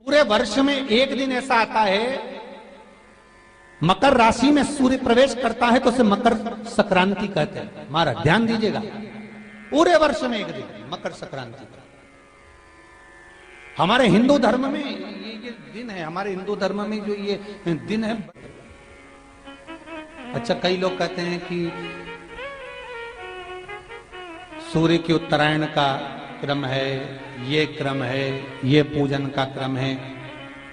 पूरे वर्ष में एक दिन ऐसा आता है, मकर राशि में सूर्य प्रवेश करता है तो उसे मकर संक्रांति कहते हैं। महाराज ध्यान दीजिएगा, पूरे वर्ष में एक दिन मकर संक्रांति। हमारे हिंदू धर्म में ये दिन है, हमारे हिंदू धर्म में जो ये दिन है। अच्छा, कई लोग कहते हैं कि सूर्य की उत्तरायण का क्रम है, ये क्रम है, ये पूजन का क्रम है,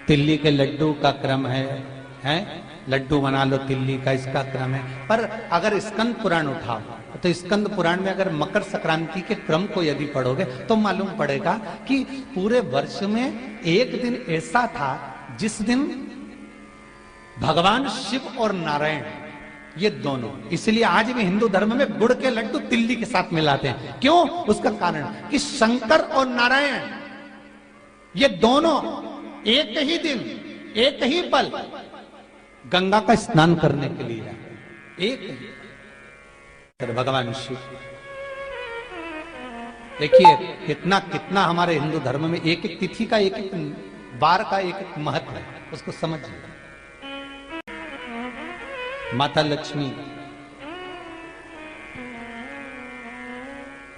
तिल्ली के लड्डू का क्रम है, लड्डू बना लो तिल्ली का, इसका क्रम है। पर अगर स्कंद पुराण उठाओ तो स्कंद पुराण में अगर मकर संक्रांति के क्रम को यदि पढ़ोगे तो मालूम पड़ेगा कि पूरे वर्ष में एक दिन ऐसा था जिस दिन भगवान शिव और नारायण ये दोनों, इसलिए आज भी हिंदू धर्म में गुड़ के लड्डू तिल्ली के साथ मिलाते हैं। क्यों? उसका कारण कि शंकर और नारायण ये दोनों एक ही दिन एक ही पल गंगा का स्नान करने के लिए आए, एक ही। भगवान शिव, देखिए कितना कितना हमारे हिंदू धर्म में एक एक तिथि का, एक एक बार का एक एक महत्व है, उसको समझिए। माता लक्ष्मी,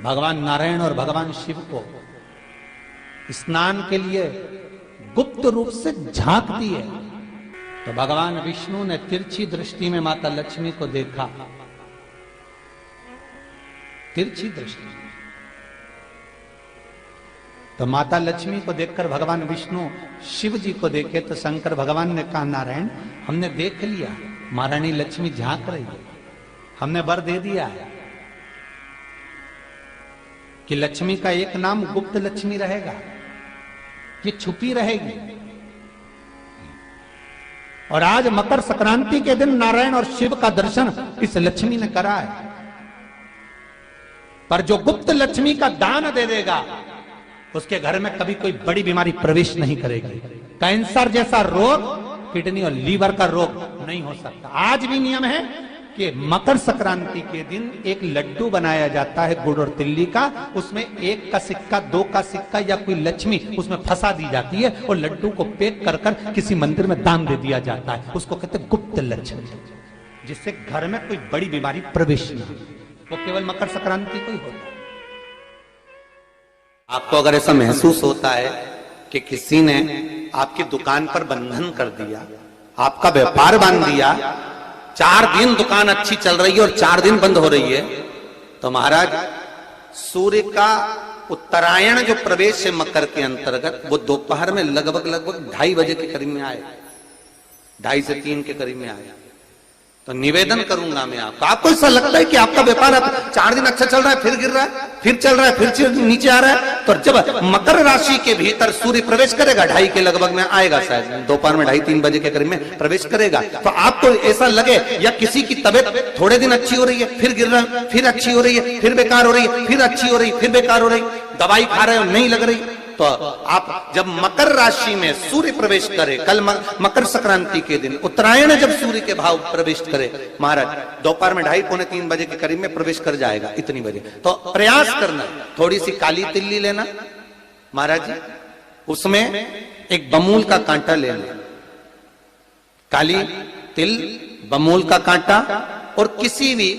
भगवान नारायण और भगवान शिव को स्नान के लिए गुप्त रूप से झांकती है। तो भगवान विष्णु ने तिरछी दृष्टि में माता लक्ष्मी को देखा, तिरछी दृष्टि। तो माता लक्ष्मी को देखकर भगवान विष्णु शिव जी को देखे तो शंकर भगवान ने कहा, नारायण हमने देख लिया, महारानी लक्ष्मी झांक रही है, हमने वर दे दिया है कि लक्ष्मी का एक नाम गुप्त लक्ष्मी रहेगा, ये छुपी रहेगी। और आज मकर संक्रांति के दिन नारायण और शिव का दर्शन इस लक्ष्मी ने करा है। पर जो गुप्त लक्ष्मी का दान दे देगा उसके घर में कभी कोई बड़ी बीमारी प्रवेश नहीं करेगी। कैंसर जैसा रोग, किडनी और लीवर का रोग नहीं हो सकता। आज भी नियम है कि मकर संक्रांति के दिन एक लड्डू बनाया जाता है गुड़ और तिल्ली का, उसमें 1 का सिक्का, 2 का सिक्का या कोई लक्ष्मी उसमें फंसा दी जाती है और लड्डू को पैक कर कर किसी मंदिर में दान दे दिया जाता है। उसको कहते हैं गुप्त लक्ष्मी, जिससे घर में कोई बड़ी बीमारी प्रवेश नहीं हो। वो केवल मकर संक्रांति को ही होता है। आपको अगर ऐसा महसूस होता है कि किसी ने आपकी दुकान पर बंधन कर दिया, आपका व्यापार बांध दिया, 4 दिन दुकान अच्छी चल रही है और 4 दिन बंद हो रही है, तो महाराज सूर्य का उत्तरायण जो प्रवेश है मकर के अंतर्गत, वो दोपहर में लगभग 2:30 बजे के करीब में आए, 2:30 से 3 के करीब में आए। तो निवेदन करूंगा मैं आपको ऐसा लगता है कि आपका व्यापार 4 दिन अच्छा चल रहा है, फिर गिर रहा है, फिर चल रहा है, फिर नीचे आ रहा है, तो जब मकर राशि के भीतर सूर्य प्रवेश करेगा 2:30 के लगभग में आएगा, शायद दोपहर में 2:30-3 बजे के करीब में प्रवेश करेगा, तो आपको ऐसा लगे या किसी की तबियत थोड़े दिन अच्छी हो रही है, फिर गिर रहा है, फिर अच्छी हो रही है, फिर बेकार हो रही है, फिर अच्छी हो रही है, फिर बेकार हो रही, दवाई खा रहे हो नहीं लग रही, तो आप जब मकर राशि में सूर्य प्रवेश करे, कल मकर संक्रांति के दिन उत्तरायण जब सूर्य के भाव प्रवेश करे, महाराज दोपहर में 2:30-3 बजे के करीब में प्रवेश कर जाएगा, इतनी बजे। तो प्रयास करना, थोड़ी सी काली तिल्ली लेना महाराज जी, उसमें एक बमूल का कांटा लेना, काली तिल, बमूल का कांटा और किसी भी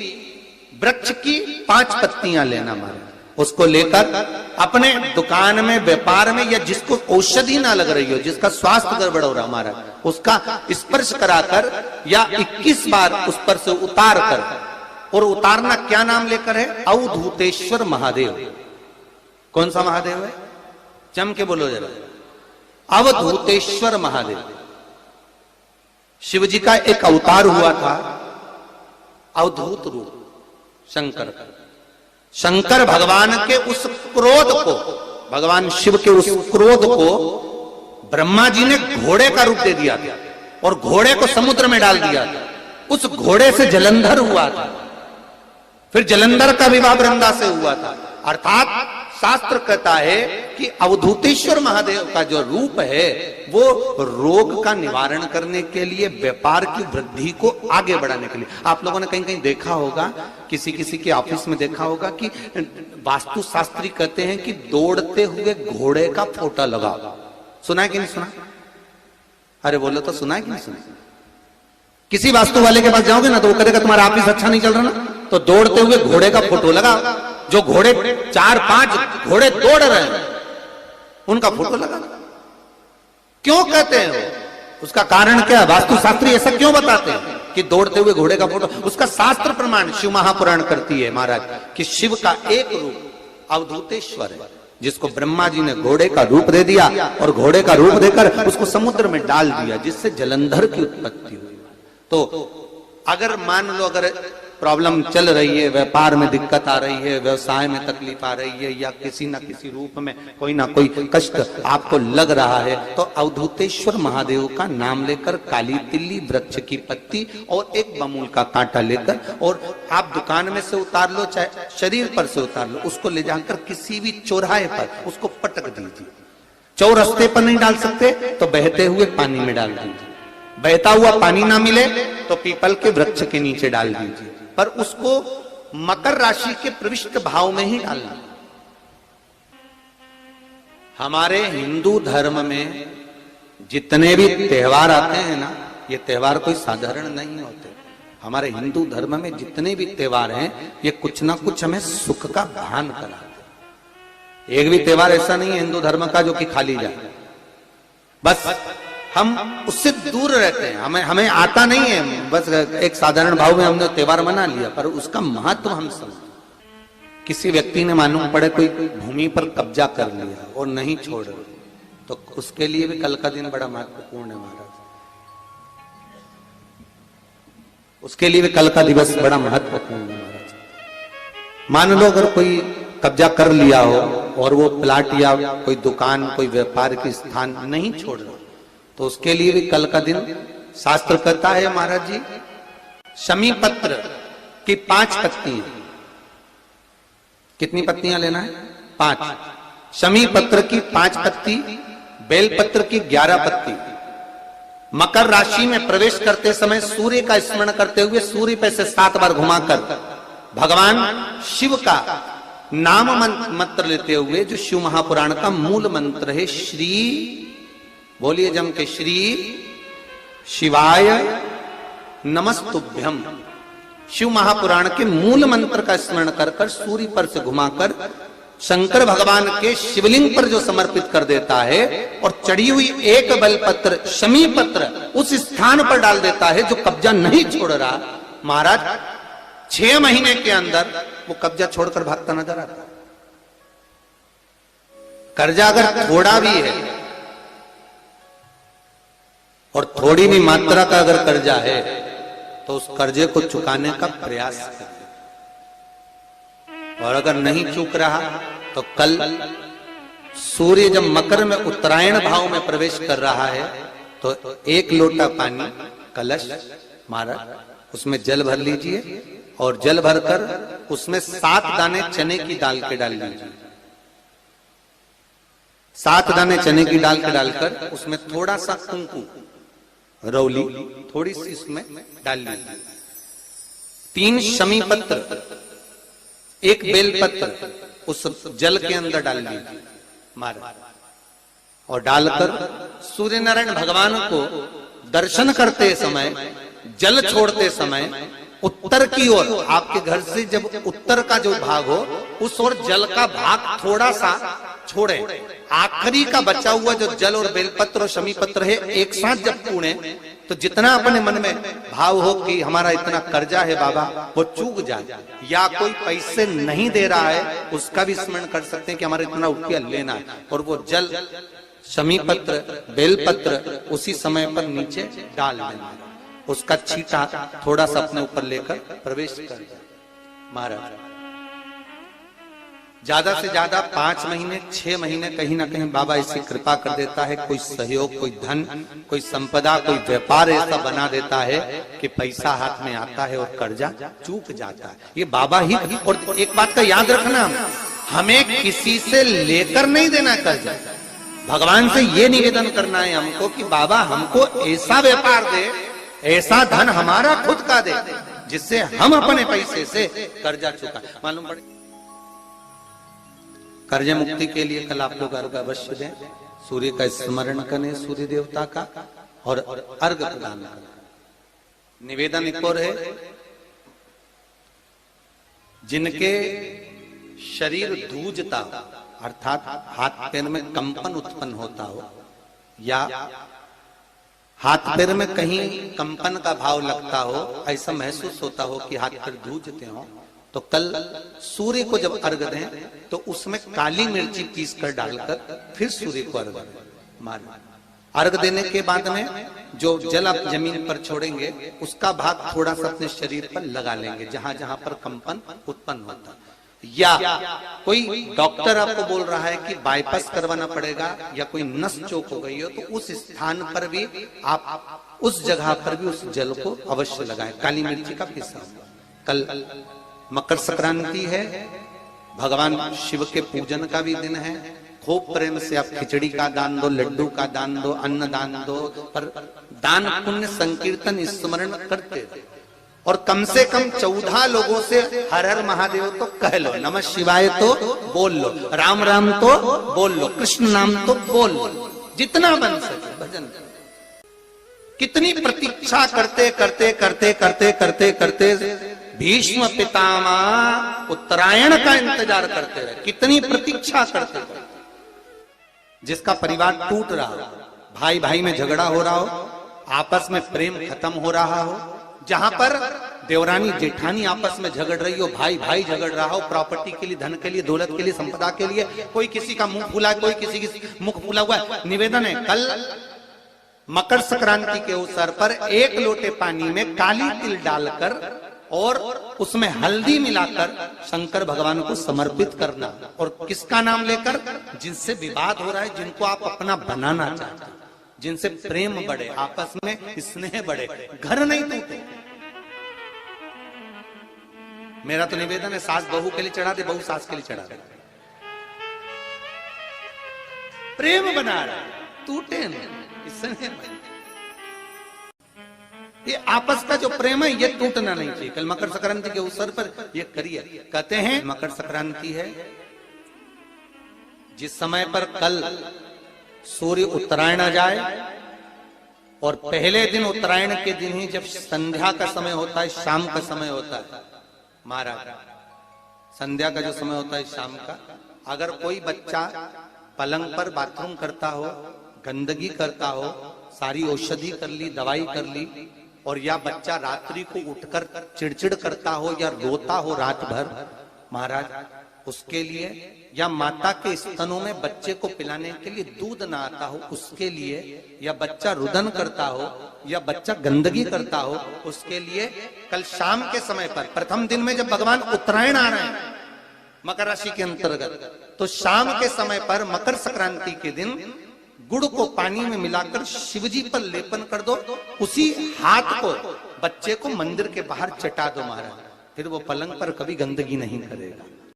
वृक्ष की 5 पत्तियां लेना महाराज। उसको लेकर अपने दुकान में, व्यापार में, या जिसको औषधि ना लग रही हो, जिसका स्वास्थ्य गड़बड़ हो रहा महाराज, उसका स्पर्श कराकर या 21 बार उस पर से उतार कर, और उतारना क्या नाम लेकर है? अवधूतेश्वर महादेव। कौन सा महादेव है? जम के बोलो जरा। अवधूतेश्वर महादेव शिव जी का एक अवतार हुआ था, अवधूत रूप शंकर का। शंकर भगवान के उस क्रोध को, भगवान शिव के उस क्रोध को ब्रह्मा जी ने घोड़े का रूप दे दिया था और घोड़े को समुद्र में डाल दिया था। उस घोड़े से जलंधर हुआ था, फिर जलंधर का विवाह वृंदा से हुआ था। अर्थात शास्त्र कहता है कि अवधूतेश्वर महादेव का जो रूप है वो रोग का निवारण करने के लिए, व्यापार की वृद्धि को आगे बढ़ाने के लिए। आप लोगों ने कहीं कहीं देखा होगा, किसी किसी के ऑफिस में देखा होगा कि वास्तु शास्त्री कहते हैं कि दौड़ते हुए घोड़े का फोटो लगाओ, सुना है कि नहीं सुना? अरे बोलो तो, सुना है कि नहीं सुना? किसी वास्तु वाले के पास जाओगे ना तो वो कहेगा तुम्हारा ऑफिस अच्छा नहीं चल रहा ना, तो दौड़ते हुए घोड़े का फोटो लगा, जो घोड़े 4-5 घोड़े दौड़ रहे हैं उनका फोटो लगा। क्यों कहते हैं वो? उसका कारण क्या है? वास्तुशास्त्री ऐसा क्यों बताते हैं कि दौड़ते हुए घोड़े का फोटो? उसका शास्त्र प्रमाण शिव महापुराण करती है महाराज कि शिव का एक रूप अवधूतेश्वर है, जिसको ब्रह्मा जी ने घोड़े का रूप दे दिया और घोड़े का रूप देकर उसको समुद्र में डाल दिया, जिससे जलंधर की उत्पत्ति हुई। तो अगर मान लो अगर प्रॉब्लम चल रही है, व्यापार में दिक्कत आ रही है, व्यवसाय में तकलीफ आ रही है, या किसी ना किसी रूप में कोई ना कोई कष्ट आपको लग रहा है, तो अवधूतेश्वर महादेव का नाम लेकर काली तिल्ली, वृक्ष की पत्ती और एक बमूल का कांटा लेकर, और आप दुकान में से उतार लो चाहे शरीर पर से उतार लो, उसको ले जाकर किसी भी चौराहे पर उसको पटक दीजिए। चौरस्ते पर नहीं डाल सकते तो बहते हुए पानी में डाल दीजिए, बहता हुआ पानी ना मिले तो पीपल के वृक्ष के नीचे डाल दीजिए, पर उसको मकर राशि के प्रविष्ट भाव में ही डालना। हमारे हिंदू धर्म में जितने भी त्योहार आते हैं ना, ये त्योहार कोई साधारण नहीं होते। हमारे हिंदू धर्म में जितने भी त्योहार हैं ये कुछ ना कुछ हमें सुख का भान कराते। एक भी त्योहार ऐसा नहीं है हिंदू धर्म का जो कि खाली जाए, बस हम उससे दूर रहते हैं, हमें आता नहीं है, बस एक साधारण भाव में हमने त्योहार मना लिया, पर उसका महत्व हम समझते। किसी व्यक्ति ने मालूम पड़े कोई भूमि पर कब्जा कर लिया और नहीं छोड़ रहे, तो उसके लिए भी कल का दिन बड़ा महत्वपूर्ण है महाराज। उसके लिए भी कल का दिवस बड़ा महत्वपूर्ण है महाराज। मान लो अगर कोई कब्जा कर लिया हो और वो प्लाट या कोई दुकान, कोई व्यापार की स्थान नहीं छोड़ रहा, तो उसके लिए भी कल का दिन शास्त्र कहता है महाराज जी, शमी पत्र की 5 पत्तियां। कितनी पत्तियां लेना है? 5। शमी पत्र की 5 पत्ती, बेल पत्र की 11 पत्ती। मकर राशि में प्रवेश करते समय सूर्य का स्मरण करते हुए सूर्य पे से 7 बार घुमाकर भगवान शिव का नाम मंत्र लेते हुए, जो शिव महापुराण का मूल मंत्र है, श्री, बोलिए जम के, श्री शिवाय नमस्तुभ्यम। शिव महापुराण के मूल मंत्र का स्मरण कर कर सूर्य पर से घुमाकर शंकर भगवान के शिवलिंग पर जो समर्पित कर देता है, और चढ़ी हुई एक बेलपत्र शमी पत्र उस स्थान पर डाल देता है जो कब्जा नहीं छोड़ रहा, महाराज 6 महीने के अंदर वो कब्जा छोड़कर भागता नजर आता। कर्जा अगर थोड़ा भी है और थोड़ी भी मात्रा का अगर कर्जा है तो उस कर्जे को चुकाने का प्रयास करें, और अगर नहीं चूक रहा तो कल सूर्य जब मकर में उत्तरायण भाव में प्रवेश कर रहा है तो 1 लोटा पानी कलश महाराज उसमें जल भर लीजिए, और जल भरकर उसमें 7 दाने चने की दाल के डाल लीजिए। 7 दाने चने की दाल के डालकर उसमें थोड़ा सा कुंकू, रौली थोड़ी सी इसमें डाल लीजिए। 3 शमी पत्र, 1 बेल पत्र उस जल के अंदर डाल लीजिए महाराज, और डालकर सूर्य नारायण भगवान को दर्शन करते समय, जल छोड़ते समय उत्तर की ओर, आपके घर से जब उत्तर का जो भाग हो उस ओर जल का भाग थोड़ा सा छोड़े। आखिरी का बचा हुआ जो जल और बेलपत्र और शमी पत्र है एक साथ जब पूणे, तो जितना अपने मन में भाव हो कि हमारा इतना कर्जा है बाबा, वो चूक जाए, या कोई पैसे नहीं दे रहा है उसका भी स्मरण कर सकते हैं कि हमारा इतना रुपया लेना है, और वो जल शमी पत्र बेलपत्र उसी समय पर नीचे डाल देना, उसका छींटा थोड़ा सा अपने ऊपर लेकर प्रवेश कर महाराज। ज्यादा से ज्यादा 5 महीने 6 महीने कहीं ना कहीं बाबा ऐसी कृपा कर देता है, कोई सहयोग, कोई धन, कोई संपदा, कोई व्यापार ऐसा बना देता है कि पैसा हाथ में आता है और कर्जा चूक जाता है। ये बाबा ही। और एक बात का याद रखना, हमें किसी से लेकर नहीं देना कर्जा, भगवान से ये निवेदन करना है हमको कि बाबा हमको ऐसा व्यापार दे, ऐसा धन हमारा खुद का दे, जिससे हम अपने पैसे से कर्जा चुका। मालूम पड़े कर्ज मुक्ति के लिए कल आप लोग अर्घ अवश्य दें। सूर्य का स्मरण करें, सूर्य देवता का, और अर्घ प्रदान करें। निवेदन एक और है, जिनके शरीर धूजता अर्थात हाथ पैर में कंपन उत्पन्न होता हो, या हाथ पैर में कहीं कंपन का भाव लगता हो, ऐसा महसूस होता हो कि हाथ पैर धूजते हो, तो कल सूर्य को जब अर्घ दें तो उसमें काली मिर्ची पीस कर डालकर फिर सूर्य को अर्घ मारें। अर्घ देने के बाद में जो जल आप जमीन पर छोड़ेंगे उसका भाग थोड़ा सा अपने शरीर पर लगा लेंगे, जहां जहां पर कंपन उत्पन्न होता है। या कोई डॉक्टर आपको बोल रहा है कि बाईपास करवाना पड़ेगा या कोई नस चोक हो गई हो, तो उस स्थान पर भी आप उस जगह पर भी उस जल को अवश्य लगाएं, काली मिर्ची का पिसा। कल मकर संक्रांति है, भगवान शिव के पूजन का भी दिन है। खूब प्रेम से आप खिचड़ी का दान दो, लड्डू का दान दो, अन्न दान दो, पर दान पुण्य संकीर्तन स्मरण करते रहो। और कम से कम 14 लोगों से हर हर महादेव तो कह लो, नमः शिवाय तो बोल लो, राम राम तो बोल लो, कृष्ण नाम तो बोल लो, जितना बन सके भजन। कितनी प्रतीक्षा करते करते करते करते करते करते भीष्म पितामह उत्तरायण का इंतजार करते रहे, कितनी प्रतीक्षा करते रहे। जिसका परिवार टूट रहा हो, भाई भाई में झगड़ा हो रहा हो, आपस में प्रेम खत्म हो रहा हो, जहां पर देवरानी जेठानी आपस में झगड़ रही हो, भाई भाई झगड़ रहा हो, प्रॉपर्टी के लिए, धन के लिए, दौलत के लिए, संपदा के लिए, कोई किसी का मुंह फूला, कोई किसी की मुख फूला हुआ है। निवेदन है, कल मकर संक्रांति के अवसर पर 1 लोटे पानी में काली तिल डालकर और उसमें हल्दी मिलाकर शंकर भगवान को समर्पित करना, और किसका नाम लेकर? जिनसे विवाद हो रहा है, जिनको आप अपना बनाना चाहते हैं, जिनसे प्रेम बढ़े, आपस में स्नेह बढ़े, घर नहीं टूटे। मेरा तो निवेदन है, सास बहू के लिए चढ़ा दे, बहू सास के लिए चढ़ा दे, प्रेम बना रहे, टूटे नहीं, स्नेह बढ़े। ये आपस का जो प्रेम है ये टूटना नहीं चाहिए। कल मकर संक्रांति के अवसर पर ये करिए। कहते हैं मकर संक्रांति है, जिस समय पर कल सूर्य उत्तरायण आ जाए, और पहले दिन उत्तरायण के दिन ही जब संध्या का समय होता है, शाम का समय होता है महाराज, संध्या का जो समय होता है शाम का, अगर कोई बच्चा पलंग पर बाथरूम करता हो, गंदगी करता हो, सारी औषधि कर ली, दवाई कर ली, और या बच्चा रात्रि को उठकर चिड़चिड़ करता हो या रोता हो रात भर महाराज, उसके लिए, या माता के स्तनों में बच्चे को पिलाने के लिए दूध ना आता हो उसके लिए, या बच्चा रुदन करता हो, या बच्चा गंदगी करता हो, उसके लिए कल शाम के समय पर, प्रथम दिन में जब भगवान उत्तरायण आ रहे हैं मकर राशि के अंतर्गत, तो शाम के समय पर मकर संक्रांति के दिन गुड़ को पानी में मिलाकर शिवजी पर लेपन कर दो, उसी हाथ को बच्चे को मंदिर के बाहर चटा दो महाराज, फिर वो पलंग पर कभी गंदगी नहीं करेगा।